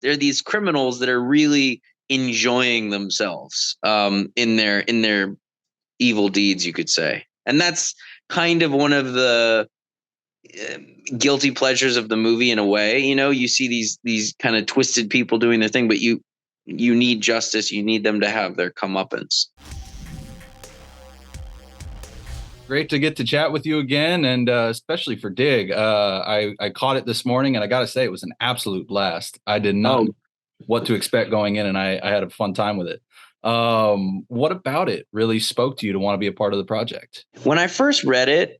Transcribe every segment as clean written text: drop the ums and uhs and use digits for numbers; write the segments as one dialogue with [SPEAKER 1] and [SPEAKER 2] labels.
[SPEAKER 1] these criminals that are really enjoying themselves in their evil deeds, you could say. And that's kind of one of the guilty pleasures of the movie in a way. You see these kind of twisted people doing their thing, but you need justice. You need them to have their comeuppance.
[SPEAKER 2] Great to get to chat with you again, and especially for Dig. I caught it this morning, and I got to say, it was an absolute blast. I did not
[SPEAKER 1] Oh,
[SPEAKER 2] know what to expect going in, and I had a fun time with it. What about it really spoke to you to want to be a part of the project?
[SPEAKER 1] when I first read it,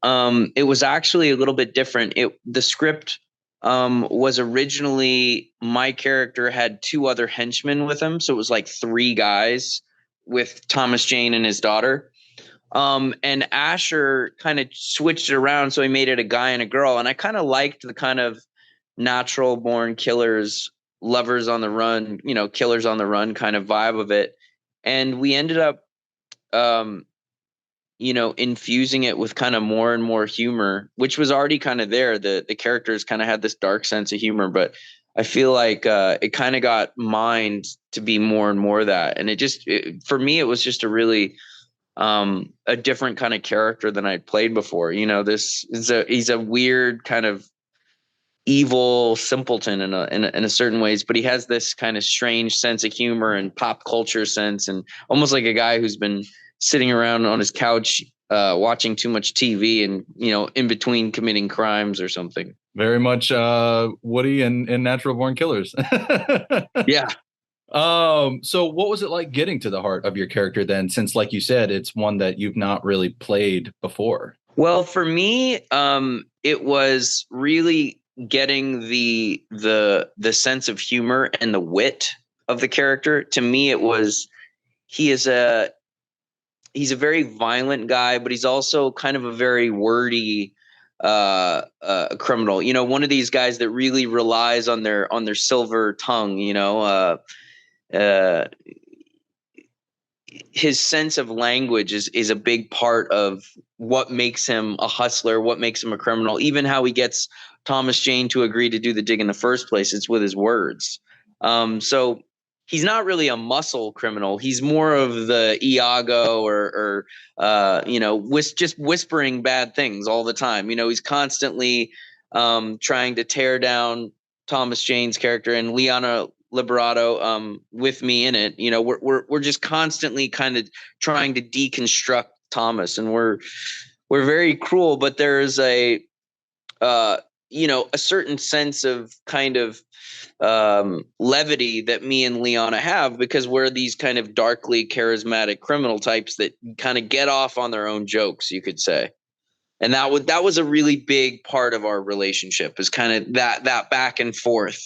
[SPEAKER 1] it was actually a little bit different. The script was originally, my character had two other henchmen with him, so it was like three guys with Thomas Jane and his daughter. And Asher kind of switched it around, so he made it a guy and a girl. And I kind of liked the kind of natural born killers, lovers on the run, killers on the run kind of vibe of it. And we ended up, um, infusing it with kind of more and more humor, which was already kind of there. The characters kind of had this dark sense of humor, but I feel like it kind of got mined to be more and more of that. And for me, it was just a different kind of character than I'd played before. He's a weird kind of evil simpleton in a certain ways, but he has this kind of strange sense of humor and pop culture sense, and almost like a guy who's been sitting around on his couch watching too much TV and in between committing crimes or something.
[SPEAKER 2] Very much Woody and Natural Born Killers.
[SPEAKER 1] Yeah.
[SPEAKER 2] So what was it like getting to the heart of your character then, since like you said, it's one that you've not really played before?
[SPEAKER 1] Well, for me, it was really getting the sense of humor and the wit of the character. To me, it was he is a he's a very violent guy, but he's also kind of a very wordy criminal. One of these guys that really relies on their silver tongue. Uh, his sense of language is a big part of what makes him a hustler, what makes him a criminal. Even how he gets Thomas Jane to agree to do the dig in the first place, it's with his words. So he's not really a muscle criminal. He's more of the Iago or just whispering bad things all the time. He's constantly trying to tear down Thomas Jane's character, and Liana Liberato with me in it. We're just constantly kind of trying to deconstruct Thomas, and we're very cruel, but there's a certain sense of kind of levity that me and Liana have, because we're these kind of darkly charismatic criminal types that kind of get off on their own jokes, you could say. And that was a really big part of our relationship, is kind of that back and forth.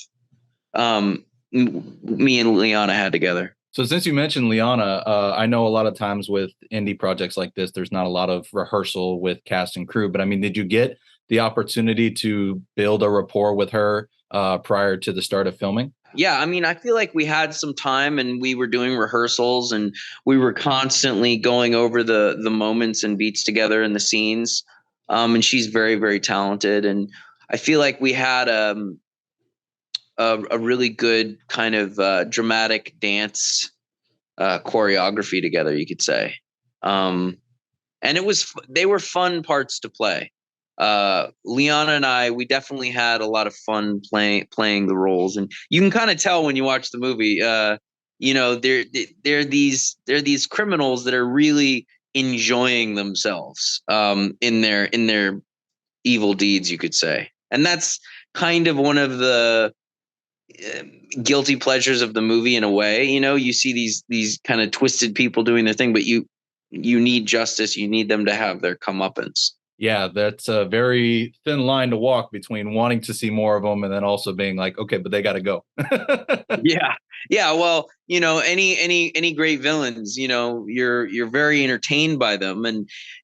[SPEAKER 1] Me and Liana had together.
[SPEAKER 2] So since you mentioned Liana, I know a lot of times with indie projects like this, there's not a lot of rehearsal with cast and crew, but I mean, did you get the opportunity to build a rapport with her prior to the start of filming?
[SPEAKER 1] Yeah, I mean, I feel like we had some time and we were doing rehearsals and we were constantly going over the moments and beats together in the scenes. And she's very, very talented. And I feel like we had a really good kind of dramatic dance choreography together, you could say. And they were fun parts to play. Liana and I, we definitely had a lot of fun playing the roles, and you can kind of tell when you watch the movie. They're these criminals that are really enjoying themselves in their evil deeds, you could say, and that's kind of one of the guilty pleasures of the movie in a way. You see these kind of twisted people doing their thing, but you need justice. You need them to have their comeuppance.
[SPEAKER 2] Yeah, that's a very thin line to walk between wanting to see more of them and then also being like, okay, but they got to go.
[SPEAKER 1] Yeah. Yeah. Well, any great villains, you're very entertained by them,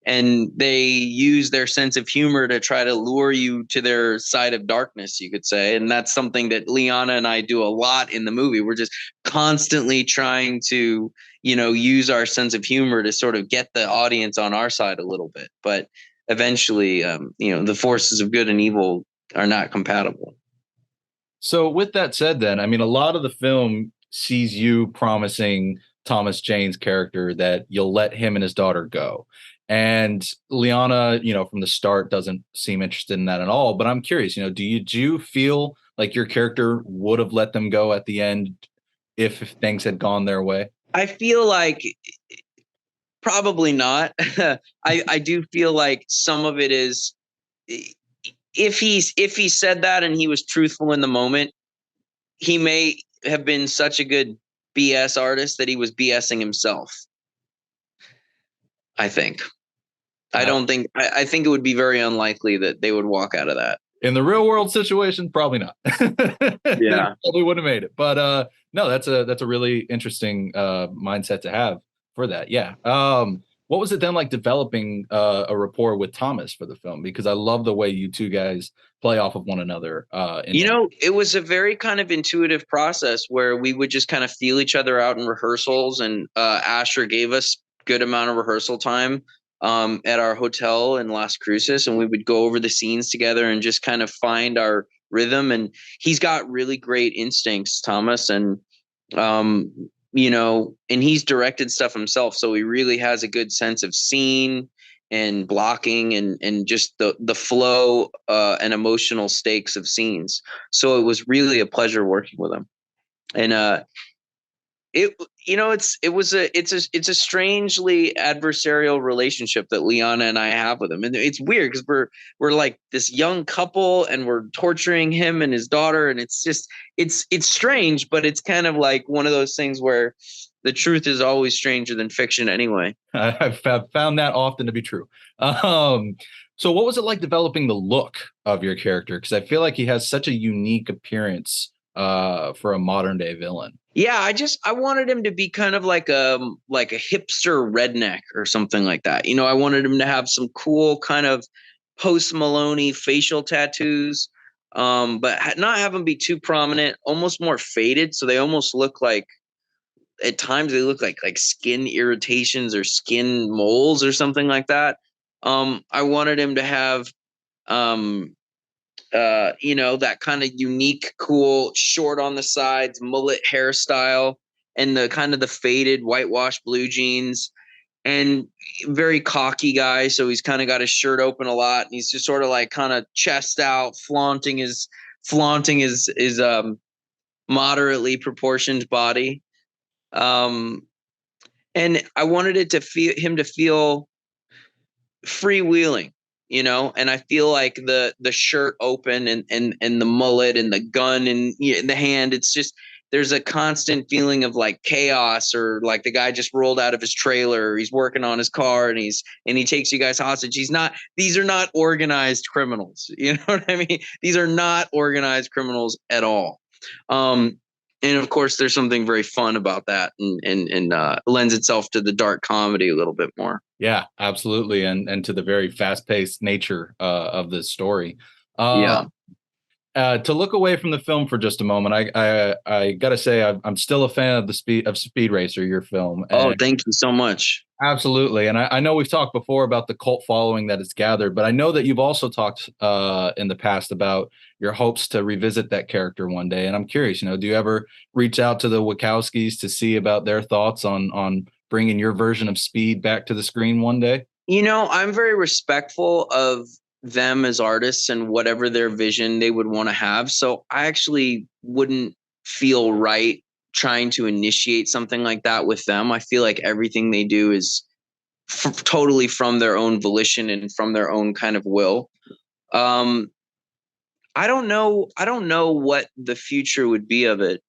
[SPEAKER 1] and they use their sense of humor to try to lure you to their side of darkness, you could say. And that's something that Liana and I do a lot in the movie. We're just constantly trying to, use our sense of humor to sort of get the audience on our side a little bit. But eventually, the forces of good and evil are not compatible.
[SPEAKER 2] So with that said, then, I mean, a lot of the film sees you promising Thomas Jane's character that you'll let him and his daughter go. And Liana, from the start doesn't seem interested in that at all. But I'm curious, do you feel like your character would have let them go at the end if things had gone their way?
[SPEAKER 1] I feel like probably not. I do feel like some of it is, if he said that and he was truthful in the moment, he may have been such a good BS artist that he was BSing himself. I think. I
[SPEAKER 2] Uh,
[SPEAKER 1] don't think. I think it would be very unlikely that they would walk out of that.
[SPEAKER 2] in the real world situation, probably not. They
[SPEAKER 1] Yeah.
[SPEAKER 2] probably wouldn't have made it. But no, that's a really interesting mindset to have for that. Yeah. What was it then like developing a rapport with Thomas for the film? Because I love the way you two guys play off of one another.
[SPEAKER 1] It was a very kind of intuitive process where we would just kind of feel each other out in rehearsals, and Asher gave us good amount of rehearsal time at our hotel in Las Cruces, and we would go over the scenes together and just kind of find our rhythm. And he's got really great instincts, Thomas, and um, and he's directed stuff himself, so he really has a good sense of scene and blocking and just the flow and emotional stakes of scenes. So it was really a pleasure working with him. And it it's a strangely adversarial relationship that Liana and I have with him, and it's weird because we're like this young couple and we're torturing him and his daughter, and it's just it's strange, but it's kind of like one of those things where the truth is always stranger than fiction anyway.
[SPEAKER 2] I've found that often to be true. Um, so what was it like developing the look of your character? Because I feel like he has such a unique appearance for a modern day villain.
[SPEAKER 1] Yeah, I wanted him to be kind of like a hipster redneck or something like that. I wanted him to have some cool kind of post Maloney facial tattoos, but not have them be too prominent, almost more faded, so they almost look like, at times they look like skin irritations or skin moles or something like that. I wanted him to have um that kind of unique, cool, short on the sides, mullet hairstyle, and the kind of the faded whitewashed blue jeans, and very cocky guy. So he's kind of got his shirt open a lot, and he's just sort of like kind of chest out, flaunting his moderately proportioned body. Um, and I wanted it to feel him to feel freewheeling, and I feel like the shirt open and the mullet and the gun in the hand, it's just, there's a constant feeling of like chaos, or like the guy just rolled out of his trailer, he's working on his car, and he takes you guys hostage. These are not organized criminals, you know what I mean? These are not organized criminals at all. um and of course there's something very fun about that, and lends itself to the dark comedy a little bit more.
[SPEAKER 2] Yeah, absolutely, and to the very fast paced nature of this story. Uh,
[SPEAKER 1] Yeah.
[SPEAKER 2] to look away from the film for just a moment, I gotta say I'm still a fan of the Speed Racer, your film,
[SPEAKER 1] Oh,
[SPEAKER 2] and
[SPEAKER 1] thank you so much.
[SPEAKER 2] absolutely. And I know we've talked before about the cult following that it's gathered, but I know that you've also talked in the past about your hopes to revisit that character one day. And I'm curious, do you ever reach out to the Wachowskis to see about their thoughts on bringing your version of Speed back to the screen one day?
[SPEAKER 1] I'm very respectful of them as artists and whatever their vision they would want to have. So I actually wouldn't feel right trying to initiate something like that with them. I feel like everything they do is totally from their own volition and from their own kind of will. Um, I don't know. I don't know what the future would be of it.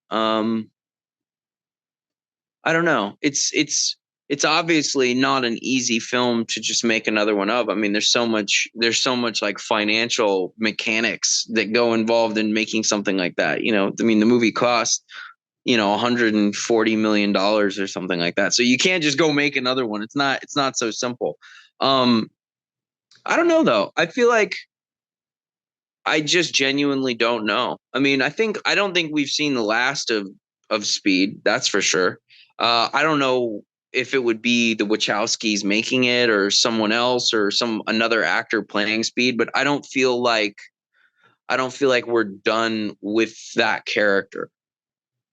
[SPEAKER 1] I don't know. It's obviously not an easy film to just make another one of. I mean, there's so much like financial mechanics that go involved in making something like that. I mean, the movie cost, $140 million or something like that. So you can't just go make another one. It's not so simple. Um, I don't know though. I feel like I just genuinely don't know. I mean, I don't think we've seen the last of Speed. That's for sure. I don't know if it would be the Wachowskis making it or someone else or some another actor playing Speed, but I don't feel like I don't feel like we're done with that character.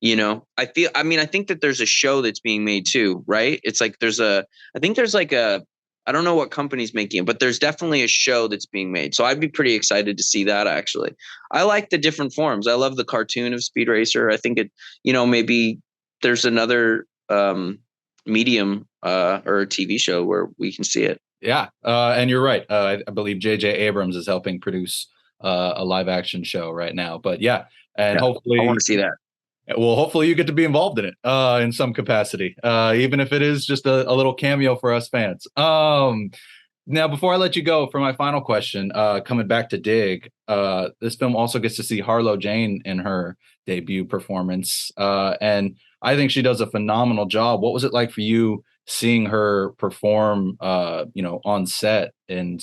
[SPEAKER 1] You know, I mean, I think that there's a show that's being made too, right? It's like I think there's like I don't know what company's making it, but there's definitely a show that's being made. So I'd be pretty excited to see that actually. I like the different forms. I love the cartoon of Speed Racer. I think it, maybe there's another medium or a TV show where we can see it.
[SPEAKER 2] Yeah, and you're right. I believe J.J. Abrams is helping produce a live action show right now. But yeah, and
[SPEAKER 1] Yeah, I want
[SPEAKER 2] hopefully,
[SPEAKER 1] to see that.
[SPEAKER 2] well, hopefully you get to be involved in it in some capacity, even if it is just a little cameo for us fans. Now, before I let you go, for my final question, coming back to Dig, this film also gets to see Harlow Jane in her debut performance, and I think she does a phenomenal job. What was it like for you seeing her perform, on set and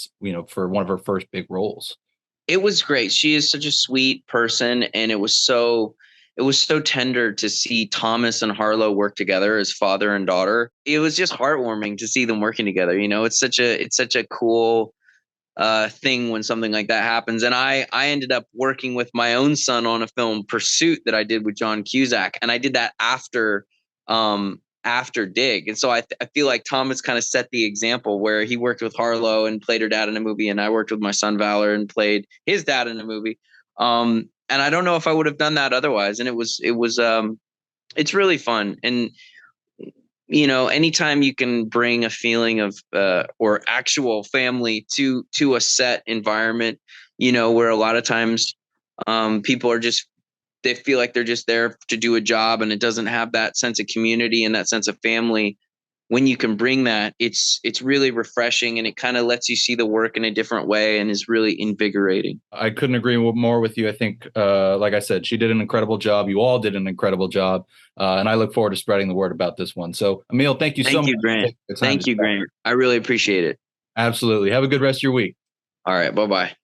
[SPEAKER 2] for one of her first big roles?
[SPEAKER 1] It was great. She is such a sweet person, and it was so tender to see Thomas and Harlow work together as father and daughter. It was just heartwarming to see them working together. It's such a cool thing when something like that happens. And I ended up working with my own son on a film Pursuit that I did with John Cusack, and I did that after Dig. And so I feel like Thomas kind of set the example where he worked with Harlow and played her dad in a movie, and I worked with my son Valor and played his dad in a movie. And I don't know if I would have done that otherwise. And it's really fun. And anytime you can bring a feeling of or actual family to a set environment, where a lot of times people are just, they feel like they're just there to do a job, and it doesn't have that sense of community and that sense of family. When you can bring that, it's really refreshing, and it kind of lets you see the work in a different way and is really invigorating.
[SPEAKER 2] I couldn't agree more with you. I think, like I said, she did an incredible job. You all did an incredible job. And I look forward to spreading the word about this one. So, Emile, thank you so
[SPEAKER 1] Thank
[SPEAKER 2] much
[SPEAKER 1] you, Grant.
[SPEAKER 2] for taking the time
[SPEAKER 1] Thank
[SPEAKER 2] to
[SPEAKER 1] you,
[SPEAKER 2] chat.
[SPEAKER 1] Grant. I really appreciate it.
[SPEAKER 2] Absolutely. Have a good rest of your week.
[SPEAKER 1] All right. Bye-bye.